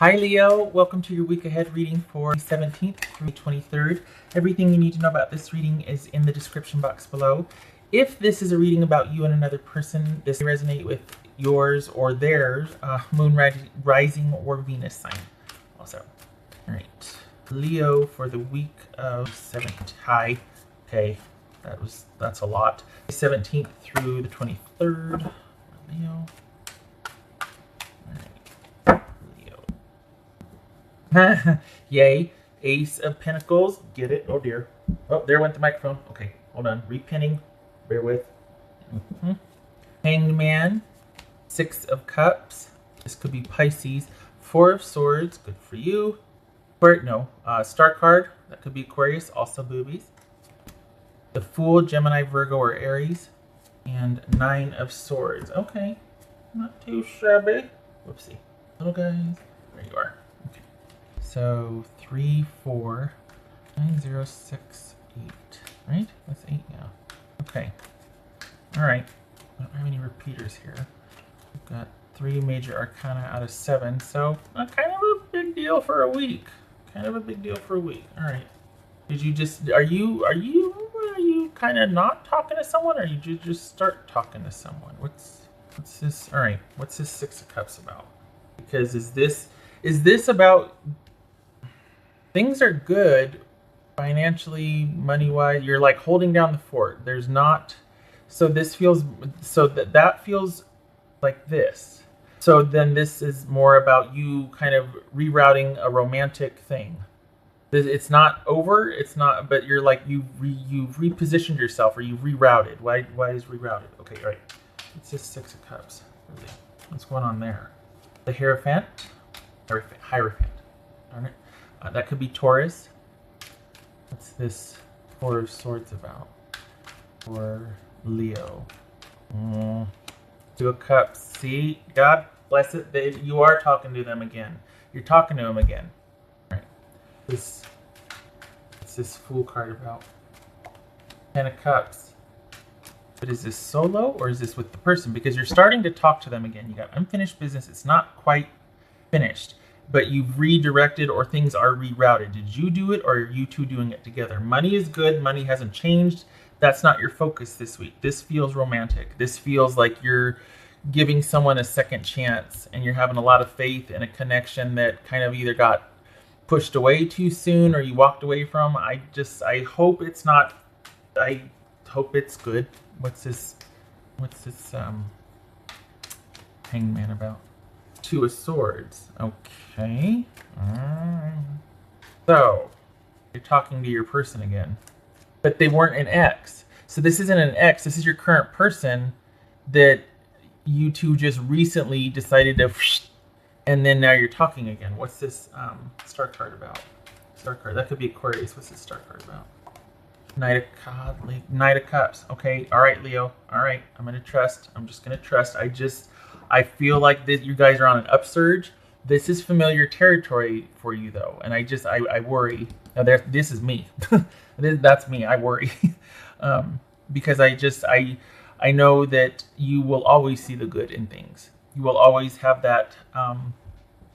Hi Leo, welcome to your week ahead reading for the 17th through the 23rd. Everything you need to know about this reading is in the description box below. If this is a reading about you and another person, this may resonate with yours or theirs, moon rising or Venus sign also. All right, Leo for the week of 17th. Hi, okay, that's a lot. 17th through the 23rd, Leo. Yay. Ace of Pentacles. Get it? Oh dear. Oh, there went the microphone. Okay, hold on. Repinning. Bear with. Hanged Man. Six of Cups. This could be Pisces. Four of Swords. Good for you. Star card. That could be Aquarius. Also boobies. The Fool. Gemini, Virgo, or Aries. And Nine of Swords. Okay. Not too shabby. Whoopsie. Little guys. There you are. Okay. So 3, 4, 9, 0, 6, 8, right? That's 8 now. Okay. All right. I don't have any repeaters here. We've got 3 major arcana out of 7, so kind of a big deal for a week. Kind of a big deal for a week. All right. Did you just are you kind of not talking to someone, or did you just start talking to someone? What's this? All right. What's this 6 of Cups about? Because is this about things are good financially, money-wise? You're like holding down the fort. There's not, so this feels, so that feels like this. So then this is more about you kind of rerouting a romantic thing. It's not over, it's not, but you're like, you've repositioned yourself, or you've rerouted. Why is rerouted? Okay, all right. It's just 6 of Cups. Really. What's going on there? The Hierophant. Hierophant. All right. That could be Taurus. What's this Four of Swords about? For Leo. 2 of Cups. See, God bless it. You are talking to them again. You're talking to them again. All right. What's this Fool card about? 10 of Cups. But is this solo, or is this with the person? Because you're starting to talk to them again. You got unfinished business. It's not quite finished, but you've redirected, or things are rerouted. Did you do it, or are you two doing it together? Money is good. Money hasn't changed. That's not your focus this week. This feels romantic. This feels like you're giving someone a second chance, and you're having a lot of faith in a connection that kind of either got pushed away too soon, or you walked away from. I hope it's not. I hope it's good. What's this Hanged Man about? 2 of Swords. Okay. So you're talking to your person again, but they weren't an ex. So this isn't an ex. This is your current person that you two just recently decided to, and then now you're talking again. What's this Star card about? Star card. That could be Aquarius. What's this Star card about? Knight of Cups. Okay. All right, Leo. All right. I'm gonna trust. I'm just gonna trust. I feel like you guys are on an upsurge. This is familiar territory for you, though, and I worry. Now, this is me. That's me. I worry because I know that you will always see the good in things. You will always have that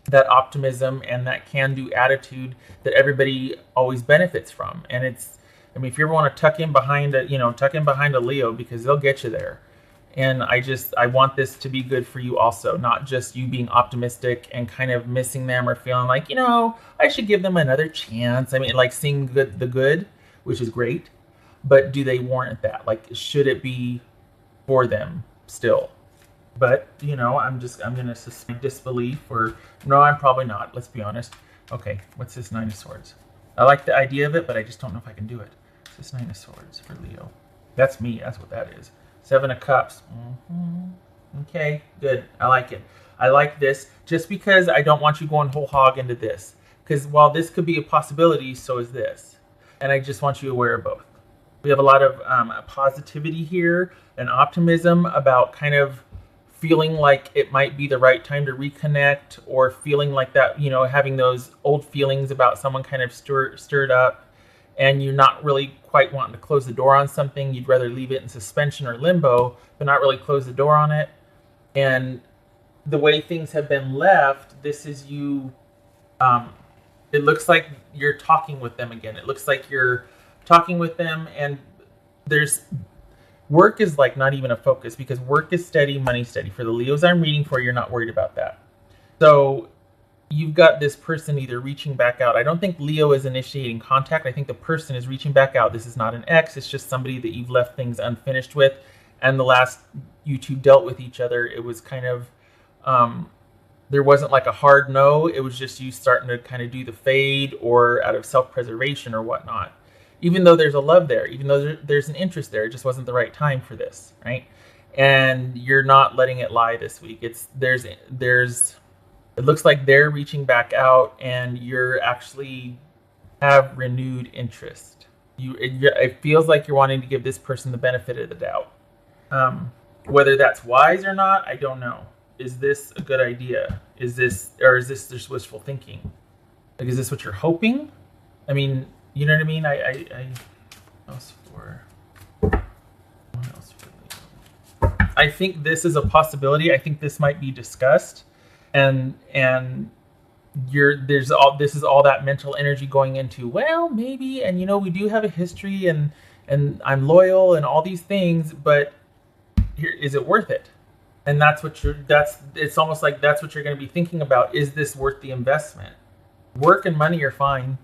that optimism and that can-do attitude that everybody always benefits from. And if you ever want to tuck in behind a Leo, because they'll get you there. And I want this to be good for you also, not just you being optimistic and kind of missing them, or feeling like, I should give them another chance. I mean, like seeing the good, which is great, but do they warrant that? Like, should it be for them still? But, I'm going to suspend disbelief, or no, I'm probably not. Let's be honest. Okay, what's this 9 of Swords? I like the idea of it, but I just don't know if I can do it. What's this 9 of Swords for Leo? That's me. That's what that is. 7 of Cups. Okay, good. I like it. I like this, just because I don't want you going whole hog into this. Because while this could be a possibility, so is this. And I just want you aware of both. We have a lot of positivity here and optimism about kind of feeling like it might be the right time to reconnect, or feeling like that, having those old feelings about someone kind of stirred up. And you're not really quite wanting to close the door on something. You'd rather leave it in suspension or limbo, but not really close the door on it. And the way things have been left, this is you It looks like you're talking with them again. It looks like you're talking with them, and there's work is like not even a focus, because work is steady, money steady. For the Leos I'm reading for, you're not worried about that. So you've got this person either reaching back out. I don't think Leo is initiating contact. I think the person is reaching back out. This is not an ex. It's just somebody that you've left things unfinished with. And the last you two dealt with each other, it was kind of, there wasn't like a hard no. It was just you starting to kind of do the fade, or out of self-preservation or whatnot. Even though there's a love there, even though there's an interest there, it just wasn't the right time for this, right? And you're not letting it lie this week. It looks like they're reaching back out, and you're actually have renewed interest. It feels like you're wanting to give this person the benefit of the doubt. Whether that's wise or not, I don't know. Is this a good idea? Is this just wishful thinking? Like, is this what you're hoping? I mean, you know what I mean? What else for Leo? I think this is a possibility. I think this might be discussed. And this is all that mental energy going into, well, maybe, and we do have a history, and I'm loyal and all these things, but here, is it worth it? And it's almost like that's what you're going to be thinking about. Is this worth the investment? Work and money are fine.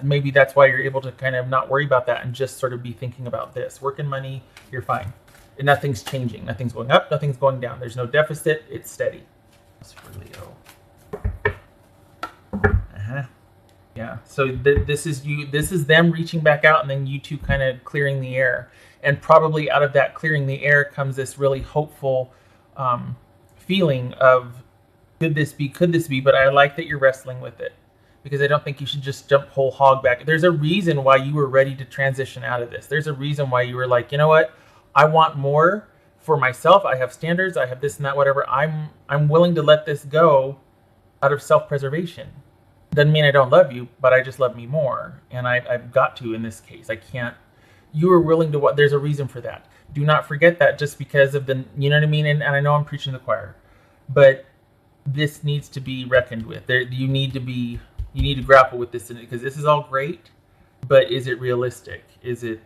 Maybe that's why you're able to kind of not worry about that and just sort of be thinking about this. Work and money, you're fine. And nothing's changing. Nothing's going up, nothing's going down. There's no deficit, it's steady. For Leo. Yeah. So this is them reaching back out, and then you two kind of clearing the air. And probably out of that clearing the air comes this really hopeful feeling of could this be? But I like that you're wrestling with it, because I don't think you should just jump whole hog back. There's a reason why you were ready to transition out of this. There's a reason why you were like, you know what? I want more for myself. I have standards. I have this and that, whatever. I'm willing to let this go out of self-preservation. Doesn't mean I don't love you, but I just love me more. And I've got to in this case. I can't. You are willing to there's a reason for that. Do not forget that just because of you know what I mean? And I know I'm preaching to the choir, but this needs to be reckoned with. You need to grapple with this, because this is all great, but is it realistic? Is it?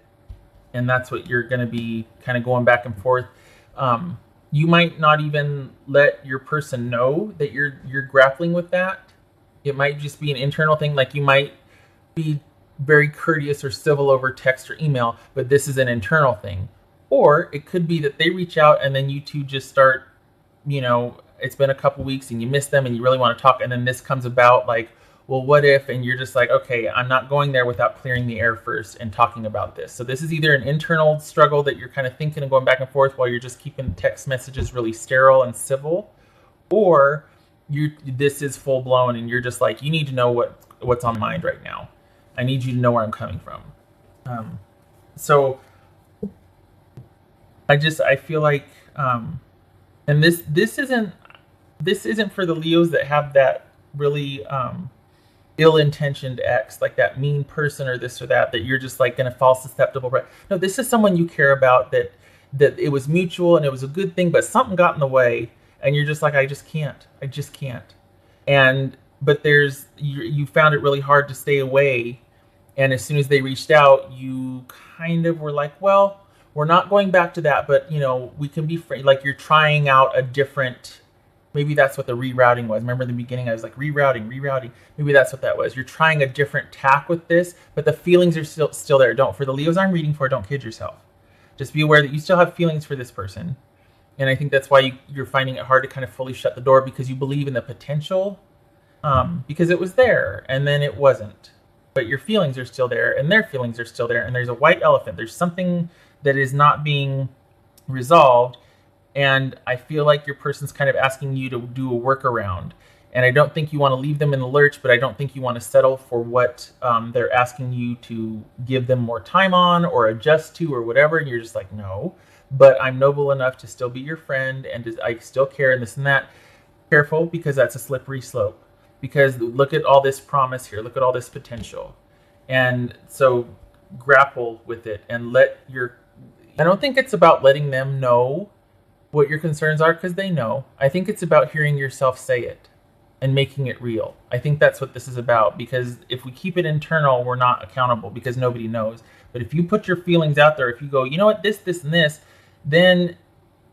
And that's what you're going to be kind of going back and forth. You might not even let your person know that you're grappling with that. It might just be an internal thing. Like, you might be very courteous or civil over text or email, but this is an internal thing. Or it could be that they reach out, and then you two just start, it's been a couple weeks and you miss them and you really want to talk. And then this comes about like, well, what if? And you're just like, okay, I'm not going there without clearing the air first and talking about this. So this is either an internal struggle that you're kind of thinking and going back and forth while you're just keeping text messages really sterile and civil, or this is full blown and you're just like, you need to know what's on mind right now. I need you to know where I'm coming from. So I feel like, and this isn't for the Leos that have that really ill-intentioned ex, like that mean person or this or that you're just like going to fall susceptible. Right? No, this is someone you care about, that it was mutual and it was a good thing, but something got in the way, and you're just like, I just can't. But you found it really hard to stay away, and as soon as they reached out, you kind of were like, well, we're not going back to that, but we can be friends. Like, you're trying out a different. Maybe that's what the rerouting was. Remember in the beginning, I was like, rerouting. Maybe that's what that was. You're trying a different tack with this, but the feelings are still there. For the Leos I'm reading for, don't kid yourself. Just be aware that you still have feelings for this person. And I think that's why you're finding it hard to kind of fully shut the door, because you believe in the potential, because it was there and then it wasn't. But your feelings are still there, and their feelings are still there. And there's a white elephant. There's something that is not being resolved. And I feel like your person's kind of asking you to do a workaround. And I don't think you want to leave them in the lurch, but I don't think you want to settle for what they're asking you to give them more time on or adjust to or whatever. And you're just like, no, but I'm noble enough to still be your friend, and I still care, and this and that. Careful, because that's a slippery slope. Because look at all this promise here. Look at all this potential. And so grapple with it and I don't think it's about letting them know what your concerns are, because they know. I think it's about hearing yourself say it. and making it real. I think that's what this is about, because if we keep it internal, we're not accountable because nobody knows. But if you put your feelings out there, if you go, you know what, this, and this, then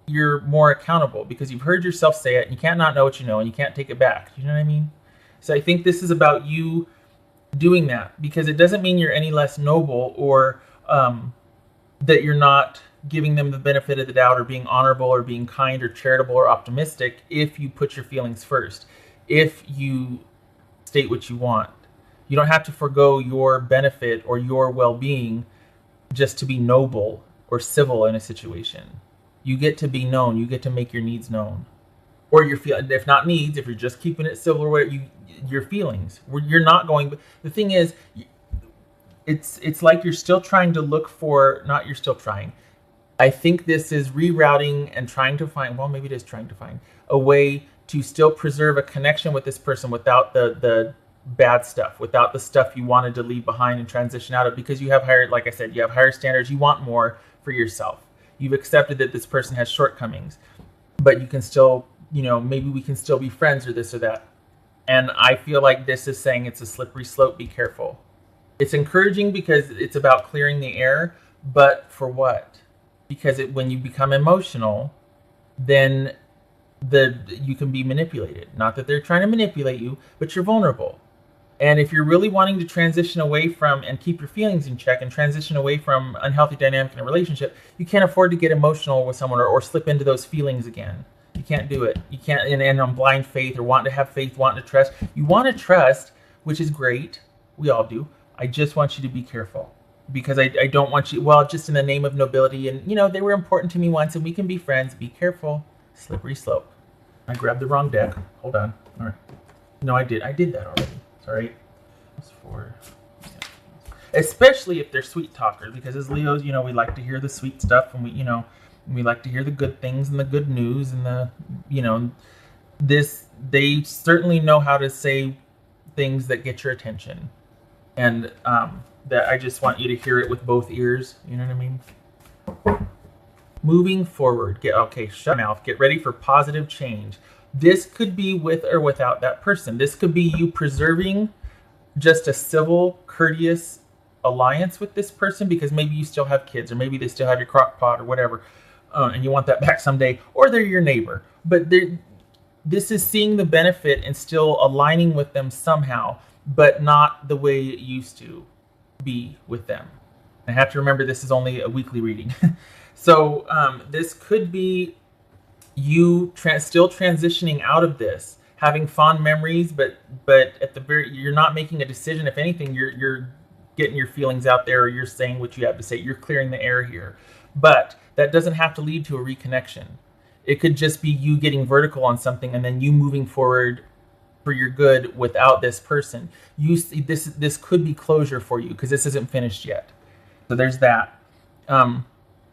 you're more accountable because you've heard yourself say it and you can't not know what you know and you can't take it back. Do you know what I mean? So I think this is about you doing that, because it doesn't mean you're any less noble or that you're not giving them the benefit of the doubt or being honorable or being kind or charitable or optimistic if you put your feelings first, if you state what you want. You don't have to forego your benefit or your well-being just to be noble or civil in a situation. You get to be known. You get to make your needs known. Or your if not needs, if you're just keeping it civil or whatever, your feelings. You're not going. The thing is, it's like you're still trying to look for. Not you're still trying. I think this is rerouting and trying to find. Well, maybe it is trying to find a way to still preserve a connection with this person without the bad stuff, without the stuff you wanted to leave behind and transition out of, because you have higher, like I said, you have higher standards. You want more for yourself. You've accepted that this person has shortcomings, but you can still, maybe we can still be friends or this or that. And I feel like this is saying it's a slippery slope. Be careful. It's encouraging because it's about clearing the air, but for what? Because when you become emotional, then you can be manipulated. Not that they're trying to manipulate you, but you're vulnerable. And if you're really wanting to transition away from and keep your feelings in check and transition away from unhealthy dynamic in a relationship, you can't afford to get emotional with someone or slip into those feelings again. You can't do it. You can't, and on blind faith or wanting to have faith, wanting to trust. You want to trust, which is great. We all do. I just want you to be careful, because I don't want you, just in the name of nobility and, they were important to me once and we can be friends. Be careful. Slippery slope. I grabbed the wrong deck. Hold on. All right. No, I did that already. Sorry. That's for, especially if they're sweet talkers, because as Leos, we like to hear the sweet stuff, and we like to hear the good things and the good news and they certainly know how to say things that get your attention, and that I just want you to hear it with both ears. You know what I mean? Moving forward. Shut your mouth. Get ready for positive change. This could be with or without that person. This could be you preserving just a civil, courteous alliance with this person because maybe you still have kids, or maybe they still have your crock pot or whatever, and you want that back someday, or they're your neighbor. But this is seeing the benefit and still aligning with them somehow, but not the way it used to be with them. I have to remember this is only a weekly reading. So this could be you still transitioning out of this, having fond memories, but at you're not making a decision. If anything, you're getting your feelings out there, or you're saying what you have to say. You're clearing the air here. But that doesn't have to lead to a reconnection. It could just be you getting vertical on something and then you moving forward for your good without this person. You see, this could be closure for you because this isn't finished yet. So there's that.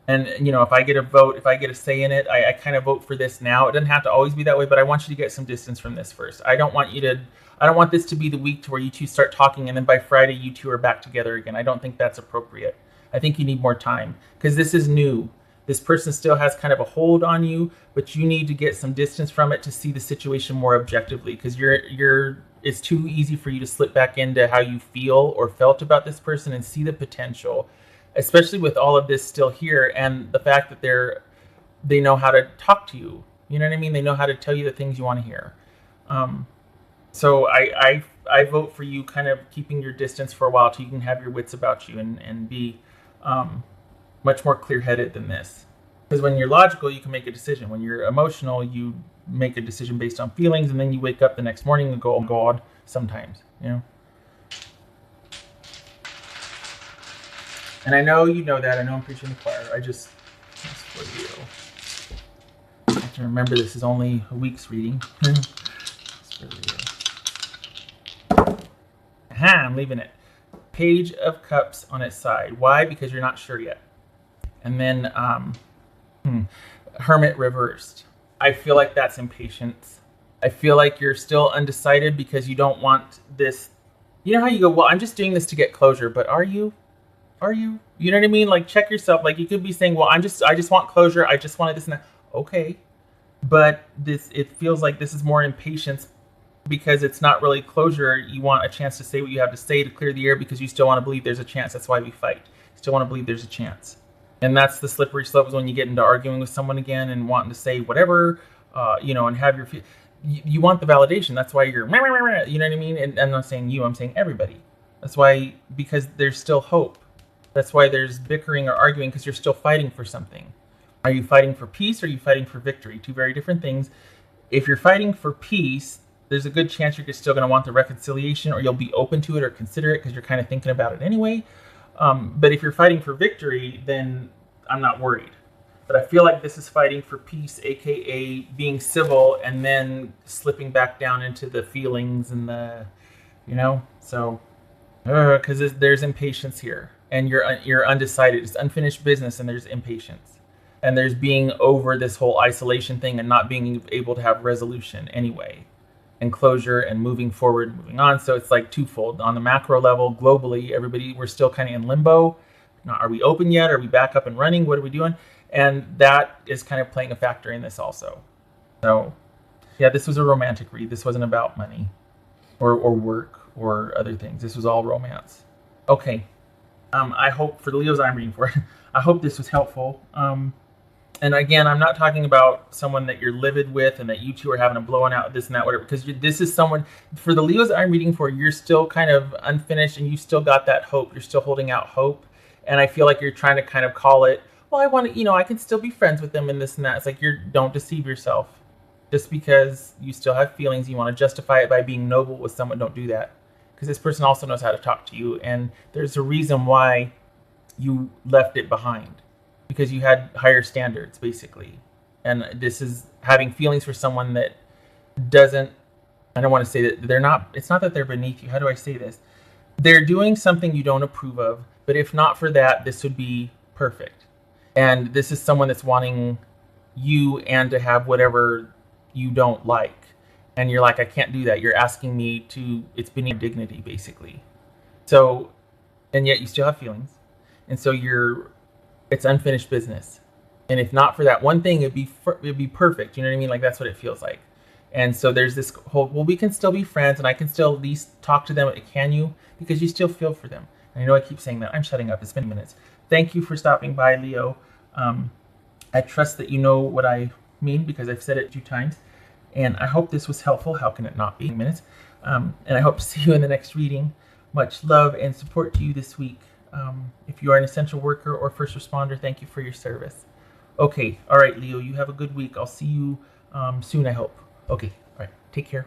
And, if I get a vote, if I get a say in it, I kind of vote for this now. It doesn't have to always be that way, but I want you to get some distance from this first. I don't want this to be the week to where you two start talking and then by Friday you two are back together again. I don't think that's appropriate. I think you need more time because this is new. This person still has kind of a hold on you, but you need to get some distance from it to see the situation more objectively, because it's too easy for you to slip back into how you feel or felt about this person and see the potential, especially with all of this still here and the fact that they know how to talk to you. You know what I mean? They know how to tell you the things you want to hear. So I vote for you kind of keeping your distance for a while till you can have your wits about you and be much more clear-headed than this. Because when you're logical, you can make a decision. When you're emotional, you make a decision based on feelings, and then you wake up the next morning and go, oh God, sometimes, And I know you know that. I know I'm preaching to the choir. That's for you. I have to remember this is only a week's reading. That's for you. I'm leaving it. Page of Cups on its side. Why? Because you're not sure yet. And then Hermit reversed. I feel like that's impatience. I feel like you're still undecided because you don't want this. You know how you go, well, I'm just doing this to get closure, but are you? You know what I mean? Like, check yourself. Like, you could be saying, well, I just want closure. I just wanted this and that. Okay. But it feels like this is more impatience because it's not really closure. You want a chance to say what you have to say to clear the air because you still want to believe there's a chance. That's why we fight. You still want to believe there's a chance. And that's the slippery slope, is when you get into arguing with someone again and wanting to say whatever, and have your... You want the validation. That's why you're... You know what I mean? And I'm not saying you, I'm saying everybody. That's why, because there's still hope. That's why there's bickering or arguing, because you're still fighting for something. Are you fighting for peace, or are you fighting for victory? Two very different things. If you're fighting for peace, there's a good chance you're still going to want the reconciliation, or you'll be open to it or consider it because you're kind of thinking about it anyway. But if you're fighting for victory, then I'm not worried. But I feel like this is fighting for peace, aka being civil, and then slipping back down into the feelings and the, so, because there's impatience here, and you're undecided. It's unfinished business, and there's impatience, and there's being over this whole isolation thing and not being able to have resolution anyway, and closure, and moving forward, moving on. So it's like twofold. On the macro level, globally, everybody, we're still kind of in limbo. Now, are we open yet? Are we back up and running? What are we doing? And that is kind of playing a factor in this also. So, yeah, this was a romantic read. This wasn't about money or work or other things. This was all romance. Okay. I hope, for the Leos I'm reading for, I hope this was helpful. And again, I'm not talking about someone that you're livid with and that you two are having a blowout out, this and that, whatever, because this is someone, for the Leos I'm reading for, you're still kind of unfinished and you still got that hope. You're still holding out hope. And I feel like you're trying to kind of call it, well, I want to, I can still be friends with them and this and that. It's like, don't deceive yourself. Just because you still have feelings, you want to justify it by being noble with someone, don't do that. Because this person also knows how to talk to you. And there's a reason why you left it behind. Because you had higher standards, basically. And this is having feelings for someone that doesn't, I don't want to say that they're not, it's not that they're beneath you. How do I say this? They're doing something you don't approve of. But if not for that, this would be perfect. And this is someone that's wanting you and to have whatever you don't like. And you're like, I can't do that. You're asking me to, it's beneath your dignity, basically. So, and yet you still have feelings. And so it's unfinished business. And if not for that one thing, it'd be perfect. You know what I mean? Like, that's what it feels like. And so there's this whole, well, we can still be friends and I can still at least talk to them. Can you? Because you still feel for them. And I know I keep saying that. I'm shutting up. It's been minutes. Thank you for stopping by, Leo. I trust that you know what I mean because I've said it a few times. And I hope this was helpful. How can it not be? Minutes. And I hope to see you in the next reading. Much love and support to you this week. If you are an essential worker or first responder, thank you for your service. Okay. All right, Leo, you have a good week. I'll see you soon, I hope. Okay. All right. Take care.